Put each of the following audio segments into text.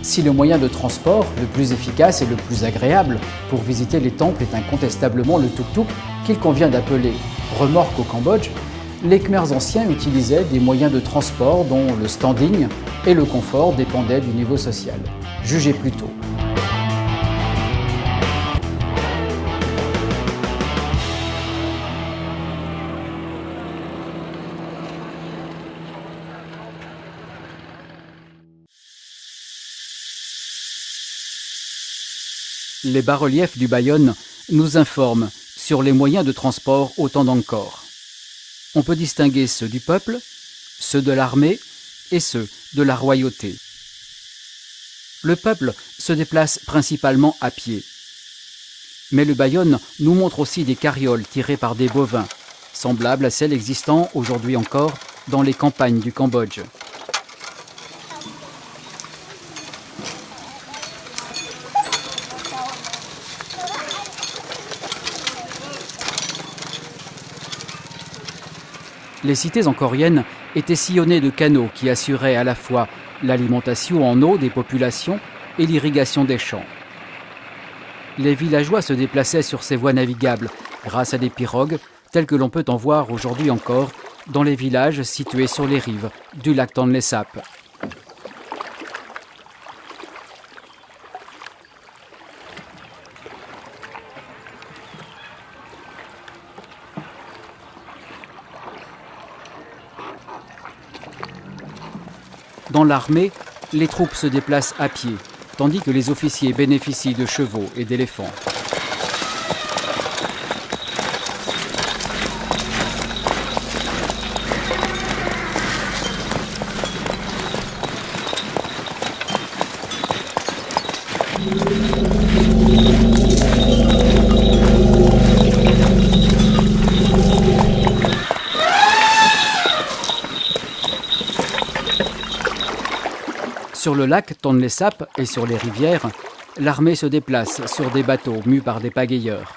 Si le moyen de transport le plus efficace et le plus agréable pour visiter les temples est incontestablement le tuk-tuk qu'il convient d'appeler remorque au Cambodge, les Khmers anciens utilisaient des moyens de transport dont le standing et le confort dépendaient du niveau social. Jugez plutôt. Les bas-reliefs du Bayonne nous informent sur les moyens de transport au temps d'Angkor. On peut distinguer ceux du peuple, ceux de l'armée et ceux de la royauté. Le peuple se déplace principalement à pied. Mais le Bayonne nous montre aussi des carrioles tirées par des bovins, semblables à celles existant aujourd'hui encore dans les campagnes du Cambodge. Les cités angkoriennes étaient sillonnées de canaux qui assuraient à la fois l'alimentation en eau des populations et l'irrigation des champs. Les villageois se déplaçaient sur ces voies navigables grâce à des pirogues telles que l'on peut en voir aujourd'hui encore dans les villages situés sur les rives du lac Tonlé Sap. Dans l'armée, les troupes se déplacent à pied, tandis que les officiers bénéficient de chevaux et d'éléphants. Sur le lac Tonlé Sap et sur les rivières, l'armée se déplace sur des bateaux mus par des pagayeurs.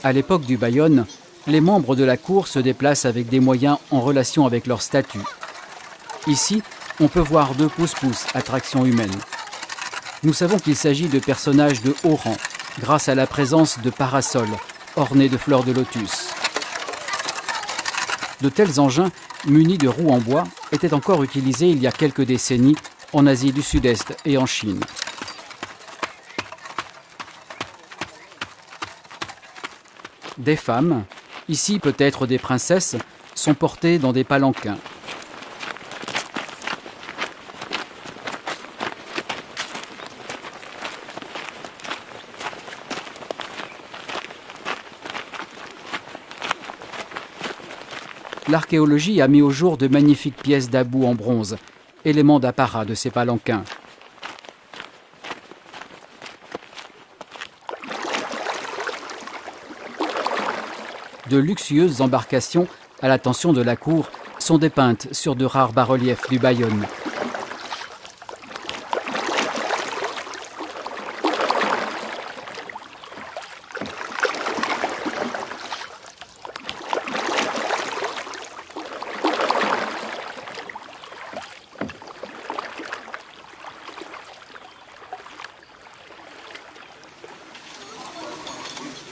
À l'époque du Bayonne, les membres de la cour se déplacent avec des moyens en relation avec leur statut. Ici, on peut voir deux pousse-pousse, attraction humaine. Nous savons qu'il s'agit de personnages de haut rang, grâce à la présence de parasols ornés de fleurs de lotus. De tels engins, munis de roues en bois, étaient encore utilisés il y a quelques décennies en Asie du Sud-Est et en Chine. Des femmes, ici peut-être des princesses, sont portées dans des palanquins. L'archéologie a mis au jour de magnifiques pièces d'abou en bronze, éléments d'apparat de ces palanquins. De luxueuses embarcations à l'attention de la cour sont dépeintes sur de rares bas-reliefs du Bayonne.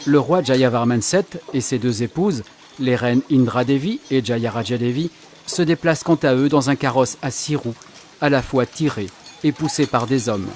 Le roi Jayavarman VII et ses deux épouses, les reines Indra Devi et Jayaraja Devi, se déplacent quant à eux dans un carrosse à 6 roues, à la fois tiré et poussé par des hommes.